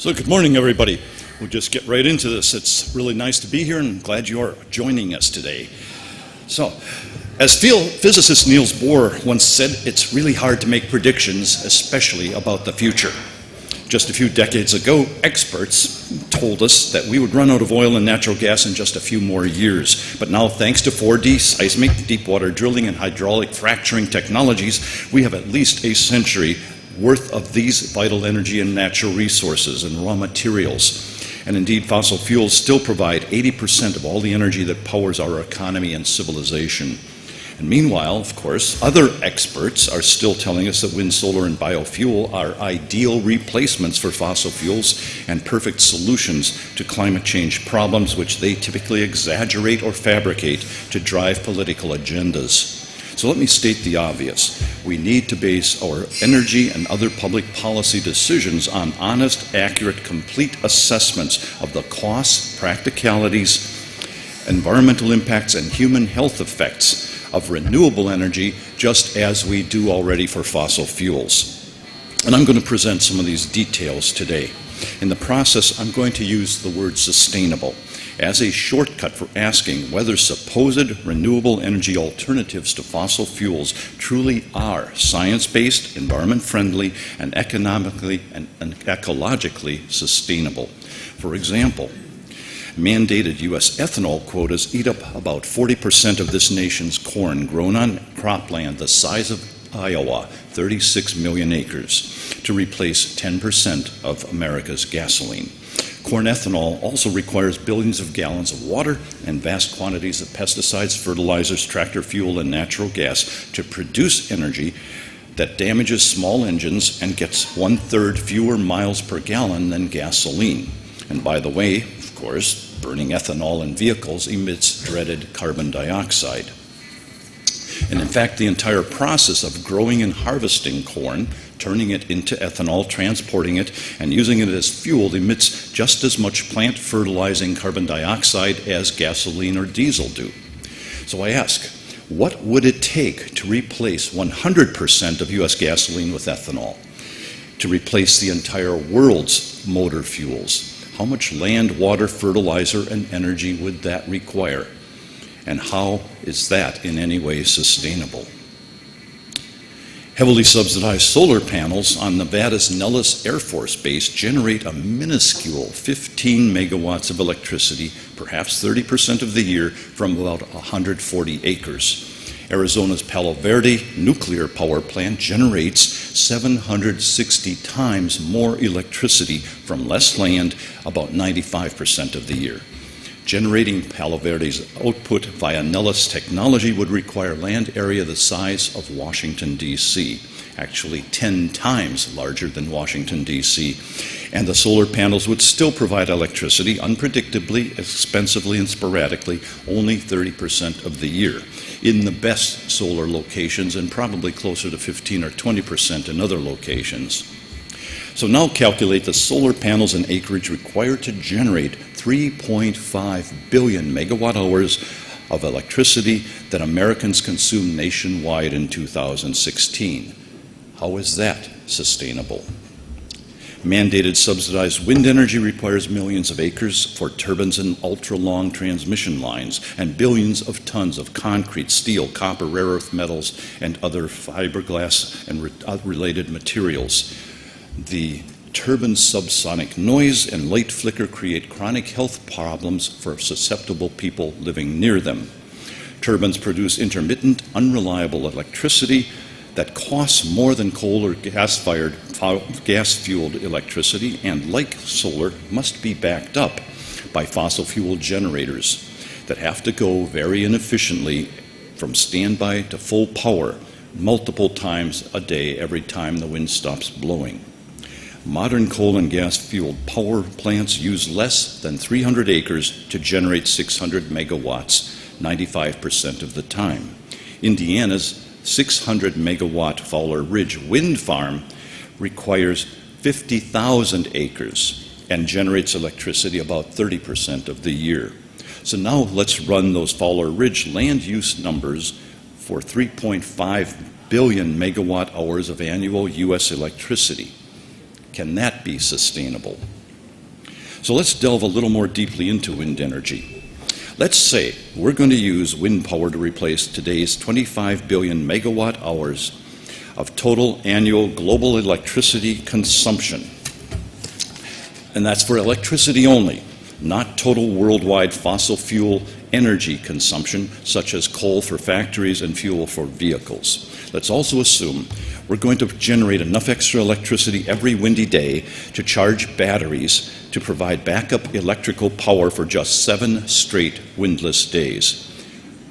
So good morning, everybody. We'll just get right into this. It's really nice to be here and glad you are joining us today. So, as physicist Niels Bohr once said, it's really hard to make predictions, especially about the future. Just a few decades ago, experts told us that we would run out of oil and natural gas in just a few more years. But now, thanks to 4D seismic, deep water drilling, and hydraulic fracturing technologies, we have at least a century worth of these vital energy and natural resources and raw materials. And indeed, fossil fuels still provide 80% of all the energy that powers our economy and civilization. And meanwhile, of course, other experts are still telling us that wind, solar, and biofuel are ideal replacements for fossil fuels and perfect solutions to climate change problems, which they typically exaggerate or fabricate to drive political agendas. So let me state the obvious. We need to base our energy and other public policy decisions on honest, accurate, complete assessments of the costs, practicalities, environmental impacts, and human health effects of renewable energy, just as we do already for fossil fuels. And I'm going to present some of these details today. In the process, I'm going to use the word sustainable as a shortcut for asking whether supposed renewable energy alternatives to fossil fuels truly are science-based, environment-friendly, and economically and ecologically sustainable. For example, mandated U.S. ethanol quotas eat up about 40% of this nation's corn grown on cropland the size of Iowa, 36 million acres, to replace 10% of America's gasoline. Corn ethanol also requires billions of gallons of water and vast quantities of pesticides, fertilizers, tractor fuel, and natural gas to produce energy that damages small engines and gets 1/3 fewer miles per gallon than gasoline. And by the way, of course, burning ethanol in vehicles emits dreaded carbon dioxide. And in fact, the entire process of growing and harvesting corn, turning it into ethanol, transporting it, and using it as fuel emits just as much plant fertilizing carbon dioxide as gasoline or diesel do. So I ask, what would it take to replace 100% of U.S. gasoline with ethanol? To replace the entire world's motor fuels? How much land, water, fertilizer, and energy would that require? And how is that in any way sustainable? Heavily subsidized solar panels on Nevada's Nellis Air Force Base generate a minuscule 15 megawatts of electricity, perhaps 30% of the year, from about 140 acres. Arizona's Palo Verde nuclear power plant generates 760 times more electricity from less land, about 95% of the year. Generating Palo Verde's output via Nellis technology would require land area the size of Washington, D.C., actually 10 times larger than Washington, D.C., and the solar panels would still provide electricity unpredictably, expensively, and sporadically, only 30% of the year, in the best solar locations, and probably closer to 15 or 20% in other locations. So now calculate the solar panels and acreage required to generate 3.5 billion megawatt hours of electricity that Americans consume nationwide in 2016. How is that sustainable? Mandated subsidized wind energy requires millions of acres for turbines and ultra-long transmission lines and billions of tons of concrete, steel, copper, rare earth metals, and other fiberglass and related materials. The turbine subsonic noise and light flicker create chronic health problems for susceptible people living near them. Turbines produce intermittent, unreliable electricity that costs more than coal or gas-fueled electricity, and like solar, must be backed up by fossil fuel generators that have to go very inefficiently from standby to full power multiple times a day every time the wind stops blowing. Modern coal and gas-fueled power plants use less than 300 acres to generate 600 megawatts, 95% of the time. Indiana's 600 megawatt Fowler Ridge wind farm requires 50,000 acres and generates electricity about 30% of the year. So now let's run those Fowler Ridge land use numbers for 3.5 billion megawatt hours of annual U.S. electricity. Can that be sustainable? So let's delve a little more deeply into wind energy. Let's say we're going to use wind power to replace today's 25 billion megawatt hours of total annual global electricity consumption. And that's for electricity only, not total worldwide fossil fuel energy consumption, such as coal for factories and fuel for vehicles. Let's also assume we're going to generate enough extra electricity every windy day to charge batteries to provide backup electrical power for just 7 straight windless days.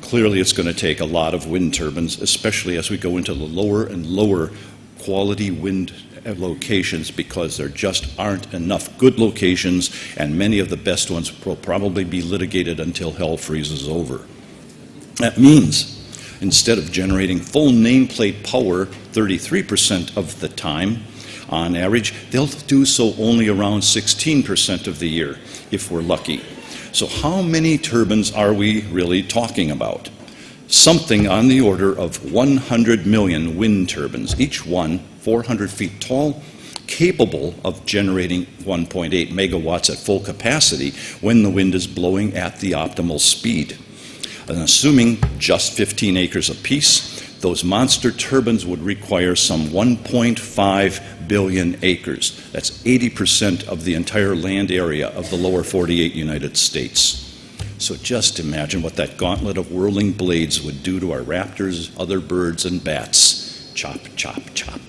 Clearly, it's going to take a lot of wind turbines, especially as we go into the lower and lower quality wind locations, because there just aren't enough good locations, and many of the best ones will probably be litigated until hell freezes over. That means instead of generating full nameplate power 33% of the time, on average, they'll do so only around 16% of the year, if we're lucky. So how many turbines are we really talking about? Something on the order of 100 million wind turbines, each one 400 feet tall, capable of generating 1.8 megawatts at full capacity when the wind is blowing at the optimal speed. And assuming just 15 acres apiece, those monster turbines would require some 1.5 billion acres. That's 80% of the entire land area of the lower 48 United States. So just imagine what that gauntlet of whirling blades would do to our raptors, other birds, and bats. Chop, chop, chop.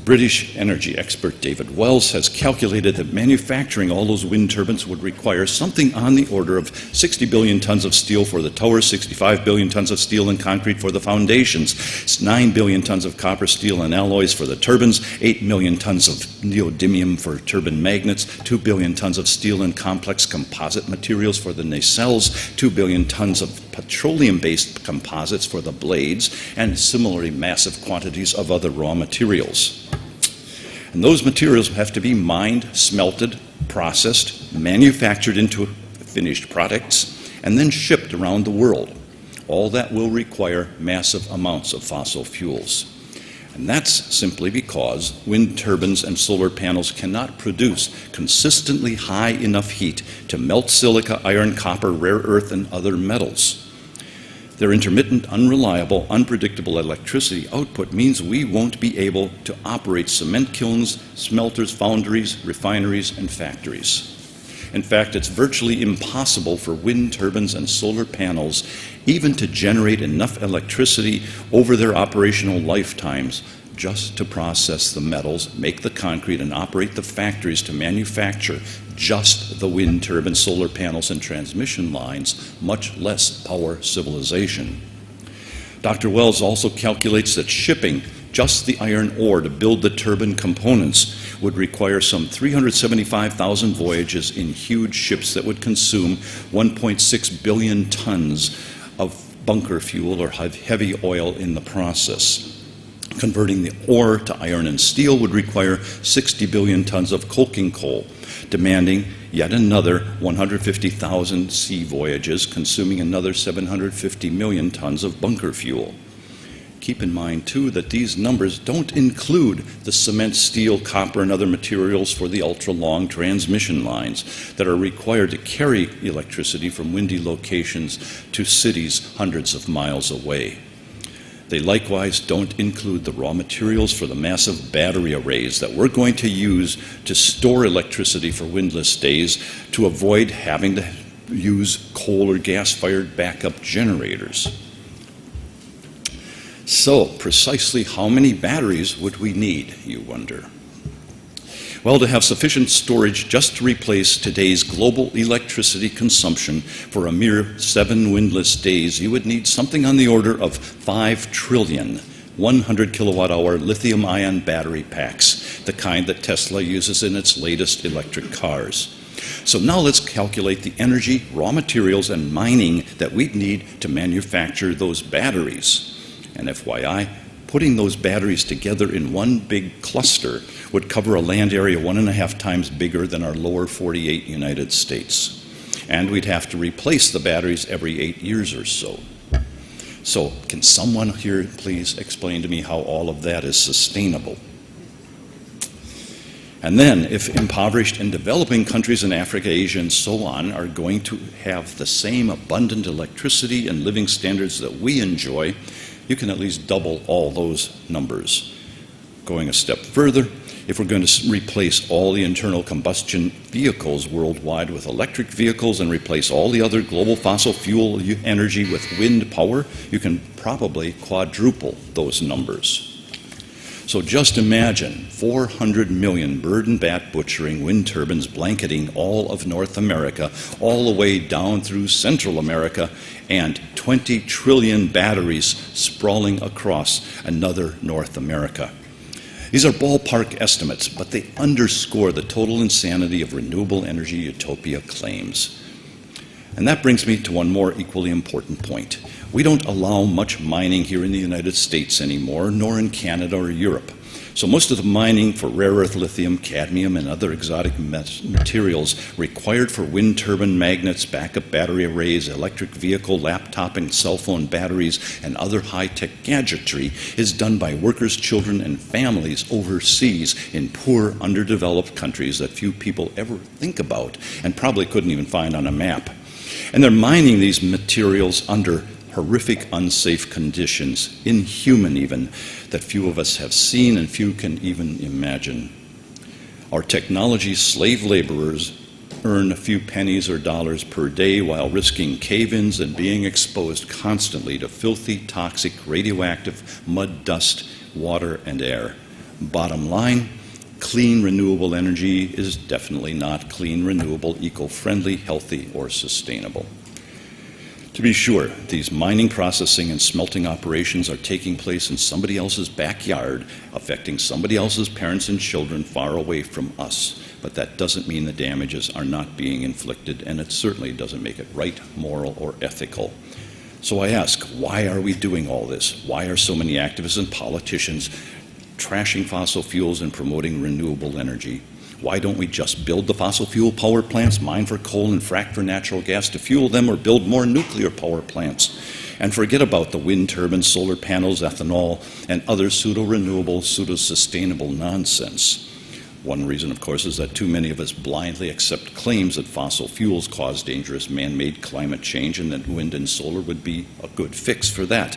British energy expert David Wells has calculated that manufacturing all those wind turbines would require something on the order of 60 billion tons of steel for the towers, 65 billion tons of steel and concrete for the foundations, it's 9 billion tons of copper, steel, and alloys for the turbines, 8 million tons of neodymium for turbine magnets, 2 billion tons of steel and complex composite materials for the nacelles, 2 billion tons of petroleum-based composites for the blades, and similarly massive quantities of other raw materials. And those materials have to be mined, smelted, processed, manufactured into finished products, and then shipped around the world. All that will require massive amounts of fossil fuels. And that's simply because wind turbines and solar panels cannot produce consistently high enough heat to melt silica, iron, copper, rare earth, and other metals. Their intermittent, unreliable, unpredictable electricity output means we won't be able to operate cement kilns, smelters, foundries, refineries, and factories. In fact, it's virtually impossible for wind turbines and solar panels even to generate enough electricity over their operational lifetimes just to process the metals, make the concrete, and operate the factories to manufacture just the wind turbine, solar panels, and transmission lines, much less power civilization. Dr. Wells also calculates that shipping just the iron ore to build the turbine components would require some 375,000 voyages in huge ships that would consume 1.6 billion tons of bunker fuel or heavy oil in the process. Converting the ore to iron and steel would require 60 billion tons of coking coal, demanding yet another 150,000 sea voyages, consuming another 750 million tons of bunker fuel. Keep in mind, too, that these numbers don't include the cement, steel, copper, and other materials for the ultra-long transmission lines that are required to carry electricity from windy locations to cities hundreds of miles away. They likewise don't include the raw materials for the massive battery arrays that we're going to use to store electricity for windless days to avoid having to use coal or gas-fired backup generators. So, precisely how many batteries would we need, you wonder? Well, to have sufficient storage just to replace today's global electricity consumption for a mere 7 windless days, you would need something on the order of 5 trillion 100 kilowatt-hour lithium-ion battery packs, the kind that Tesla uses in its latest electric cars. So now let's calculate the energy, raw materials, and mining that we'd need to manufacture those batteries. And FYI, putting those batteries together in one big cluster would cover a land area 1.5 times bigger than our lower 48 United States. And we'd have to replace the batteries every 8 years or so. So can someone here please explain to me how all of that is sustainable? And then, if impoverished and developing countries in Africa, Asia, and so on are going to have the same abundant electricity and living standards that we enjoy, you can at least double all those numbers. Going a step further, if we're going to replace all the internal combustion vehicles worldwide with electric vehicles and replace all the other global fossil fuel energy with wind power, you can probably quadruple those numbers. So just imagine 400 million bird and bat butchering wind turbines blanketing all of North America, all the way down through Central America, and 20 trillion batteries sprawling across another North America. These are ballpark estimates, but they underscore the total insanity of renewable energy utopia claims. And that brings me to one more equally important point. We don't allow much mining here in the United States anymore, nor in Canada or Europe. So most of the mining for rare earth lithium, cadmium, and other exotic materials required for wind turbine magnets, backup battery arrays, electric vehicle, laptop, and cell phone batteries, and other high-tech gadgetry is done by workers' children and families overseas in poor, underdeveloped countries that few people ever think about and probably couldn't even find on a map. And they're mining these materials under horrific, unsafe conditions, inhuman even, that few of us have seen and few can even imagine. Our technology slave laborers earn a few pennies or dollars per day while risking cave-ins and being exposed constantly to filthy, toxic, radioactive mud, dust, water, and air. Bottom line, clean, renewable energy is definitely not clean, renewable, eco-friendly, healthy, or sustainable. To be sure, these mining, processing, and smelting operations are taking place in somebody else's backyard, affecting somebody else's parents and children far away from us. But that doesn't mean the damages are not being inflicted, and it certainly doesn't make it right, moral, or ethical. So I ask, why are we doing all this? Why are so many activists and politicians trashing fossil fuels and promoting renewable energy? Why don't we just build the fossil fuel power plants, mine for coal and frack for natural gas to fuel them, or build more nuclear power plants? And forget about the wind turbines, solar panels, ethanol, and other pseudo-renewable, pseudo-sustainable nonsense. One reason, of course, is that too many of us blindly accept claims that fossil fuels cause dangerous man-made climate change and that wind and solar would be a good fix for that.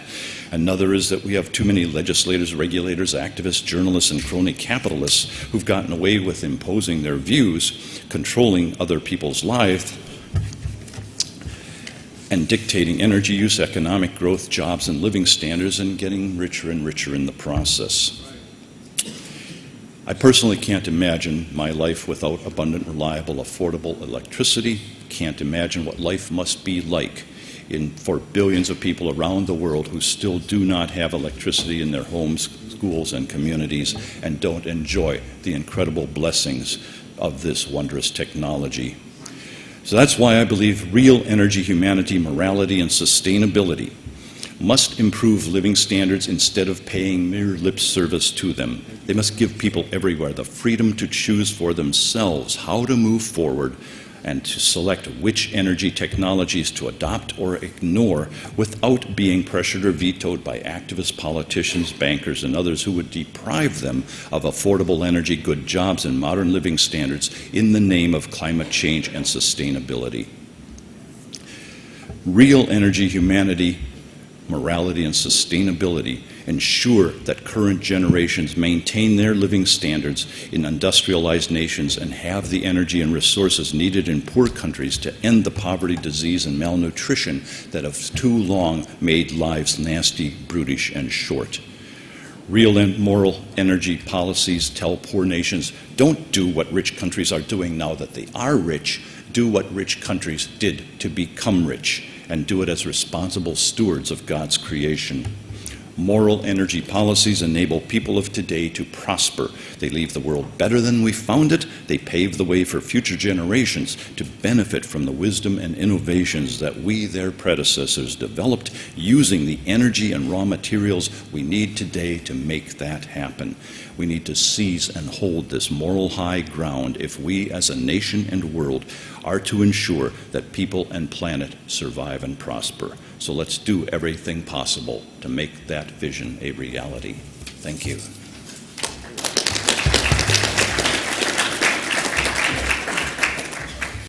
Another is that we have too many legislators, regulators, activists, journalists, and crony capitalists who've gotten away with imposing their views, controlling other people's lives, and dictating energy use, economic growth, jobs, and living standards, and getting richer and richer in the process. I personally can't imagine my life without abundant, reliable, affordable electricity. Can't imagine what life must be like for billions of people around the world who still do not have electricity in their homes, schools, and communities, and don't enjoy the incredible blessings of this wondrous technology. So that's why I believe real energy, humanity, morality, and sustainability must improve living standards instead of paying mere lip service to them. They must give people everywhere the freedom to choose for themselves how to move forward and to select which energy technologies to adopt or ignore without being pressured or vetoed by activists, politicians, bankers, and others who would deprive them of affordable energy, good jobs, and modern living standards in the name of climate change and sustainability. Real energy, humanity, morality, and sustainability ensure that current generations maintain their living standards in industrialized nations and have the energy and resources needed in poor countries to end the poverty, disease, and malnutrition that have too long made lives nasty, brutish, and short. Real and moral energy policies tell poor nations, don't do what rich countries are doing now that they are rich, do what rich countries did to become rich, and do it as responsible stewards of God's creation. Moral energy policies enable people of today to prosper. They leave the world better than we found it. They pave the way for future generations to benefit from the wisdom and innovations that we, their predecessors, developed using the energy and raw materials we need today to make that happen. We need to seize and hold this moral high ground if we as a nation and world are to ensure that people and planet survive and prosper. So let's do everything possible to make that vision a reality. Thank you.